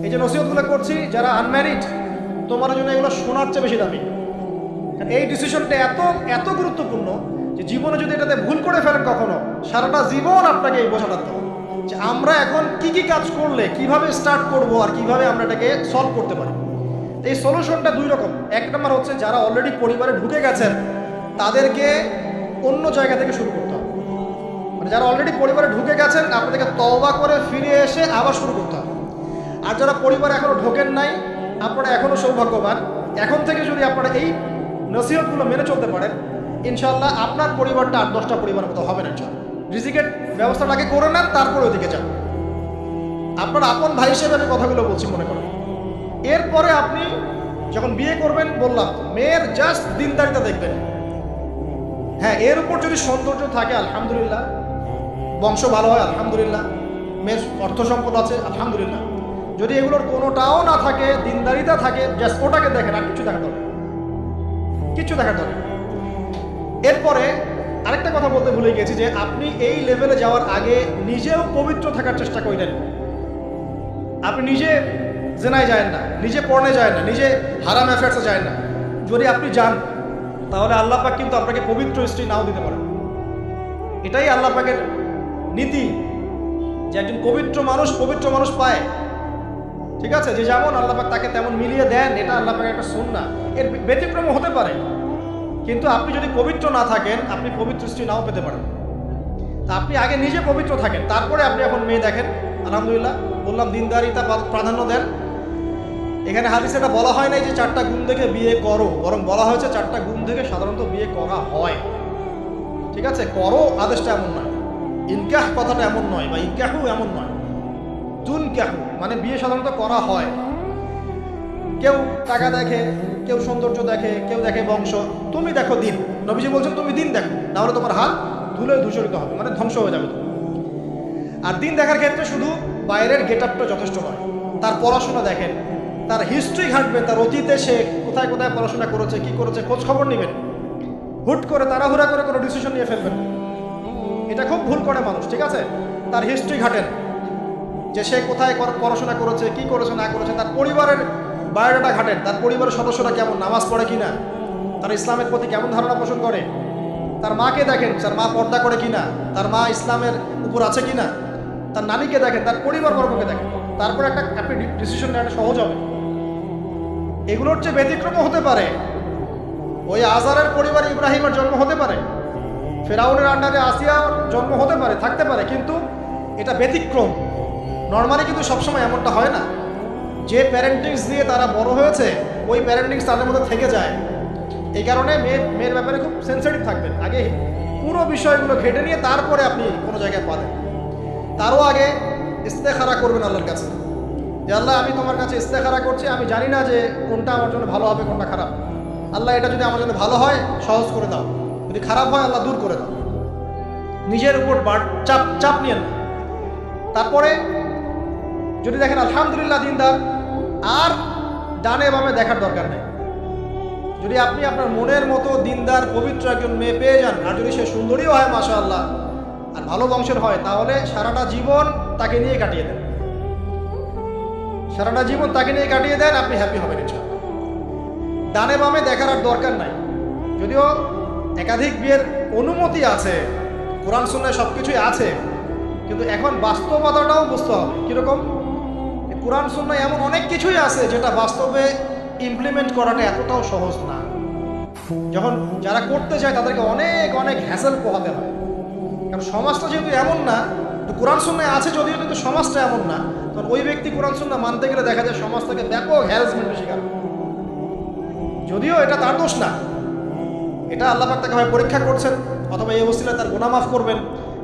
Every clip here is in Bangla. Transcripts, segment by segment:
এই যে নসিহতগুলো করছি, যারা আনম্যারিড, তোমার জন্য এগুলো শোনার চেয়ে বেশি দামি। এই ডিসিশনটা এত এত গুরুত্বপূর্ণ যে জীবনে যদি এটাতে ভুল করে ফেলেন কখনো, সারাটা জীবন আপনাকে এই বোঝাটা দেবো যে আমরা এখন কি কি কাজ করলে কিভাবে স্টার্ট করব আর কিভাবে আমরা এটাকে সলভ করতে পারি। এই সলিউশনটা দুই রকম। এক নম্বর হচ্ছে যারা অলরেডি পরিবারে ঢুকে গেছেন তাদেরকে অন্য জায়গা থেকে শুরু করতে হবে। মানে যারা অলরেডি পরিবারে ঢুকে গেছেন আপনাদেরকে তওবা করে ফিরে এসে আবার শুরু করতে হবে। আর যারা পরিবারে এখনো ঢোকেন নাই, আপনারা এখনো সৌভাগ্যবান। এখন থেকে যদি আপনারা এই নসিহতগুলো মেনে চলতে পারেন, ইনশাআল্লাহ আপনার পরিবারটা 8-10টা পরিবারের মতো হবে না। ইনশাআল্লাহ রিজিকের ব্যবস্থাটাকে করে নেন, তারপরে ওদিকে যান। আপনার আপন ভাই হিসেবে আমি কথাগুলো বলছি, মনে করেন। এরপরে আপনি যখন বিয়ে করবেন, বললাম মেয়ের জাস্ট দিনদারিতা দেখবেন। হ্যাঁ, এর উপর যদি সৌন্দর্য থাকে আলহামদুলিল্লাহ, বংশ ভালো হয় আলহামদুলিল্লাহ, মেয়ের অর্থ সম্পদ আছে আলহামদুলিল্লাহ। যদি এগুলোর কোনোটাও না থাকে, দিনদারিতা থাকে, জাস্ট ওটাকে দেখেন, আর কিছু দেখা দরকার, কিছু দেখা দরকার। এরপরে আরেকটা কথা বলতে ভুলে গেছি যে আপনি এই লেভেলে যাওয়ার আগে নিজেও পবিত্র থাকার চেষ্টা করেন। আপনি নিজে জেনায় যায় না, নিজে পড়নে যায় না, নিজে হারাম অ্যাফেয়ার্সে যায় না। যদি আপনি যান তাহলে আল্লাহ পাক কিন্তু আপনাকে পবিত্র স্ত্রী নাও দিতে পারেন। এটাই আল্লাহ পাকের নীতি যে একজন পবিত্র মানুষ পায়। ঠিক আছে, যে যেমন আল্লাহ পাক তাকে তেমন মিলিয়ে দেন, এটা আল্লাহ পাকের একটা সুন্নাহ। এর ব্যতিক্রম হতে পারে, কিন্তু আপনি যদি পবিত্র না থাকেন আপনি পবিত্র স্ত্রী নাও পেতে পারেন। তা আপনি আগে নিজে পবিত্র থাকেন, তারপরে আপনি এখন মেয়ে দেখেন। আলহামদুলিল্লাহ, বললাম দিনদারিতা প্রাধান্য দেন। এখানে হাদিসে এটা বলা হয় নাই যে 4টা গুণ দেখে বিয়ে করো, বরং বলা হয়েছে 4টা গুণ দেখে সাধারণত বিয়ে করা হয়। ঠিক আছে, করো আদেশটা এমন নয়, ইনকাহ কথাটা এমন নয়, বা ইনকাহু এমন নয়, তুনকাহু মানে বিয়ে সাধারণত করা হয়। কেউ টাকা দেখে, কেউ সৌন্দর্য দেখে, কেউ দেখে বংশ। তুমি দেখো দিন। নবীজি বলছেন তুমি দিন দেখো, না হলে তোমার হাত ধুলে ধূসরিত হবে, মানে ধ্বংস হয়ে যাবে। আর দিন দেখার ক্ষেত্রে শুধু বাইরের গেট আপটা যথেষ্ট নয়, তার পড়াশোনা দেখেন, তার হিস্ট্রি ঘাঁটবেন, তার অতীতে সে কোথায় কোথায় পড়াশোনা করেছে, কি করেছে, খোঁজ খবর নেবেন। হুট করে তাড়াহুড়া করে কোনো ডিসিশন নিয়ে ফেলবেন, এটা খুব ভুল করে মানুষ। ঠিক আছে, তার হিস্ট্রি ঘাঁটেন যে সে কোথায় পড়াশোনা করেছে, কি করেছে না করেছে। তার পরিবারের বায়োডাটা ঘাটেন, তার পরিবারের সদস্যরা কেমন, নামাজ পড়ে কিনা, তার ইসলামের প্রতি কেমন ধারণা পোষণ করে। তার মাকে দেখেন, তার মা পর্দা করে কিনা, তার মা ইসলামের উপর আছে কিনা। তার নানিকে দেখেন, তার পরিবারবর্গকে দেখেন, তারপর আপনি ডিসিশন নেওয়াটা সহজ হবে। এগুলোর চেয়ে ব্যতিক্রমও হতে পারে। ওই আজারের পরিবারে ইব্রাহিমের জন্ম হতে পারে, ফেরাউনের আন্ডারে আসিয়ার জন্ম হতে পারে, থাকতে পারে, কিন্তু এটা ব্যতিক্রম। নর্মালি কিন্তু সবসময় এমনটা হয় না। যে প্যারেন্টিংস দিয়ে তারা বড় হয়েছে, ওই প্যারেন্টিংস তাদের মধ্যে থেকে যায়। এই কারণে মেয়ের ব্যাপারে খুব সেন্সিটিভ থাকবেন। আগে পুরো বিষয়গুলো ঘেটে নিয়ে তারপরে আপনি কোনো জায়গায় পাবেন। তারও আগে ইস্তেখারা করবেন আল্লাহর কাছে, যে আল্লাহ আমি তোমার কাছে ইস্তেখারা করছি, আমি জানি না যে কোনটা আমার জন্য ভালো হবে, কোনটা খারাপ। আল্লাহ এটা যদি আমার জন্য ভালো হয় সহজ করে দাও, যদি খারাপ হয় আল্লাহ দূর করে দাও। নিজের উপর চাপ নিয়েন না। তারপরে যদি দেখেন আলহামদুলিল্লাহ দিনদার, আর ডানে বামে দেখার দরকার নেই। যদি আপনি আপনার মনের মতো দিনদার পবিত্র একজন মেয়ে পেয়ে যান, আর যদি সে সুন্দরীও হয় মাশাআল্লাহ, আর ভালো বংশের হয়, তাহলে সারাটা জীবন তাকে নিয়ে কাটিয়ে দেন। সারাটা জীবন তাকে নিয়ে কাটিয়ে দেন, আপনি হ্যাপি হবেন ইনশাআল্লাহ। ডানে বামে দেখার আর দরকার নাই। যদিও একাধিক বিয়ের অনুমতি আছে, কোরআন সুন্নাহয় সব কিছুই আছে, কিন্তু এখন বাস্তবতাটাও বুঝতে হবে। কীরকম? কোরআন সুন্নাহয় এমন অনেক কিছুই আছে যেটা বাস্তবে ইমপ্লিমেন্ট করাটা এতটাও সহজ না। যখন যারা করতে চায় তাদেরকে অনেক অনেক হ্যাসেল পোহাতে হয়। কারণ সমাজটা যেহেতু এমন না, তো কোরআন সুন্নাহয় আছে যদিও, কিন্তু সমাজটা এমন না, তখন ওই ব্যক্তি কোরআন সুন্নাহ মানতে গেলে দেখা যায় সমাজ থেকে ব্যাপক হ্যারাসমেন্টের শিকার। যদিও এটা তার দোষ না, এটা আল্লাহ পাক তাকে হয় পরীক্ষা করছেন, অথবা এই ওসিলায় তার গুনাহ মাফ করবেন।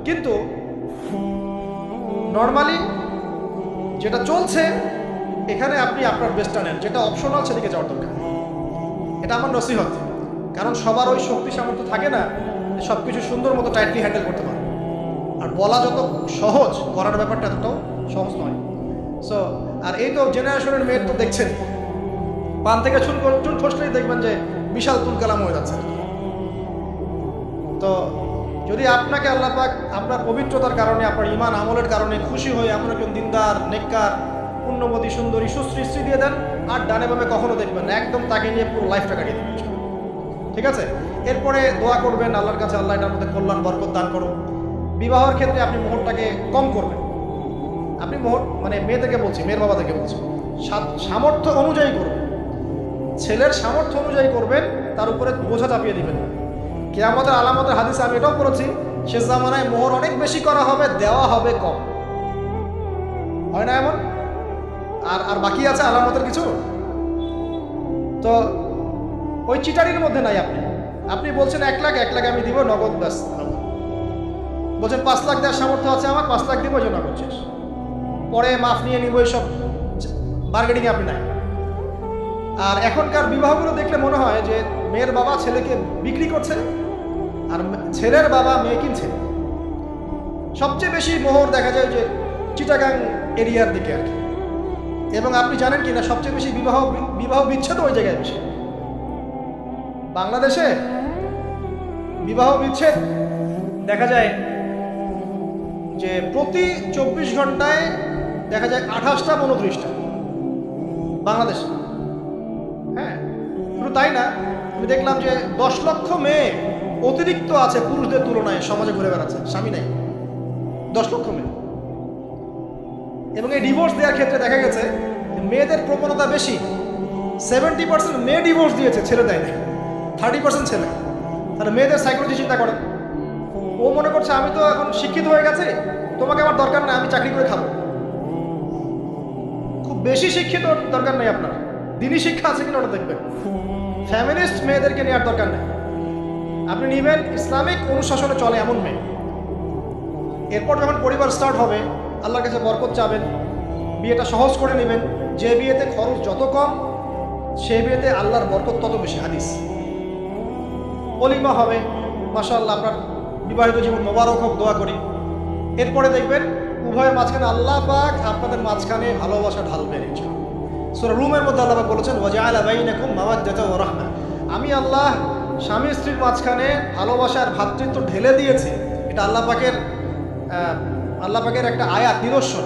কিন্তু নর্মালি যেটা চলছে এখানে আপনি আপনার বেস্টটা নেন, যেটা অপশনাল সেদিকে যাওয়ার দরকার। এটা আমার নসিহত। কারণ সবার ওই শক্তি সামর্থ্য থাকে না সব কিছু সুন্দর মতো টাইটলি হ্যান্ডেল করতে পারে। আর বলা যত সহজ, করার ব্যাপারটা এতটাও সহজ নয়। সো আর এই তো জেনারেশনের মেয়ের তো দেখছেন, পান থেকে চুন খসলেই দেখবেন যে বিশাল তুলকালাম হয়ে যাচ্ছে। তো যদি আপনাকে আল্লাহ পাক আপনার পবিত্রতার কারণে, আপনার ঈমান আমলের কারণে খুশি হয়ে এমন একজন দিনদার, নেককার, পুণ্যবতী সুন্দরী সুশ্রী স্ত্রী দিয়ে দেন, আর ডানে বামে কখনো দেখবেন না, একদম তাকে নিয়ে পুরো লাইফটা কাটিয়ে দেবেন। ঠিক আছে? এরপরে দোয়া করবেন আল্লাহর কাছে, আল্লাহ এটার মধ্যে কল্যাণ বরকত দান করুন। বিবাহের ক্ষেত্রে আপনি মোহরটাকে কম করবেন। আপনি মোহর মানে মেয়েদেরকে বলছি, মেয়ের বাবা থেকে বলছি, সামর্থ্য অনুযায়ী করবেন, ছেলের সামর্থ্য অনুযায়ী করবেন, তার উপরে বোঝা চাপিয়ে দিবেন না। কিয়ামতের আলামতের হাদিসে আমি এটাও পড়েছি, শেষ জামানায় মোহর অনেক বেশি করা হবে, দেওয়া হবে কম। হয় না এমন? আর আর বাকি আছে আলামতের কিছু। তো ওই চিটারির মধ্যে নাই। আপনি বলছেন 1 লাখ আমি দিব নগদ, ব্যাস। বলছেন 5 লাখ দেওয়ার সামর্থ্য আছে আমার, 5 লাখ দিব, জন্য করছিস, পরে মাফ নিয়ে নিব, এইসব বার্গেনিংয়ে আপনি নাই। আর এখনকার বিবাহগুলো দেখলে মনে হয় যে মেয়ের বাবা ছেলেকে বিক্রি করছে, আর ছেলের বাবা মেয়ে কিনছে। সবচেয়ে বেশি মোহর দেখা যায় যে চিটাগাং এরিয়ার দিকে আর কি। এবং আপনি জানেন কি না, সবচেয়ে বেশি বিবাহ বিচ্ছেদ ওই জায়গায় বেশি। বাংলাদেশে বিবাহ বিচ্ছেদ দেখা যায় যে প্রতি 24 ঘন্টায় দেখা যায় 28টা 29টা বাংলাদেশে। হ্যাঁ, শুধু তাই না, আমি দেখলাম যে 10 লক্ষ মেয়ে অতিরিক্ত আছে পুরুষদের তুলনায় সমাজে ঘুরে বেড়াচ্ছে, স্বামী নেই। 10 লক্ষ মেয়ে। এবং এই ডিভোর্স দেওয়ার ক্ষেত্রে দেখা গেছে মেয়েদের প্রবণতা বেশি। 70% মেয়ে ডিভোর্স দিয়েছে, ছেলে দেয় না, 30% ছেলে। তাহলে মেয়েদের সাইকোলজি চিন্তা করেন। ও মনে করছে আমি তো এখন শিক্ষিত হয়ে গেছে, তোমাকে আমার দরকার নাই, আমি চাকরি করে খাবো। খুব বেশি শিক্ষিত দরকার নেই আপনার, দিনী শিক্ষা আছে কিনা ওটা দেখবেন। ফ্যামিলিস্ট মেয়েদেরকে নেওয়ার দরকার নেই, আপনি নেবেন ইসলামিক অনুশাসনে চলে এমন মেয়ে। এরপর যখন পরিবার স্টার্ট হবে, আল্লাহর কাছে বরকত চাবেন, বিয়েটা সহজ করে নেবেন। যে বিয়েতে খরচ যত কম, সেই বিয়েতে আল্লাহর বরকত তত বেশি। হাদিস। অলিমা হবে, মাশাআল্লাহ, আপনার বিবাহিত জীবন মোবারক হোক, দোয়া করি। এরপরে দেখবেন উভয়ের মাঝখানে আল্লাহ পাক আপনাদের মাঝখানে ভালোবাসা ঢালবেন ইনশাআল্লাহ। সূরা রুমের মধ্যে আল্লাহ পাক বলেছেন, ওয়াজআলা বাইনাকুম মাওয়াদ্দাতাও ওয়া রাহমা। আমি আল্লাহ স্বামী স্ত্রীর মাঝখানে ভালোবাসার ভ্রাতৃত্ব ঢেলে দিয়েছি। এটা আল্লাহ পাকের একটা আয়াত, নিদর্শন।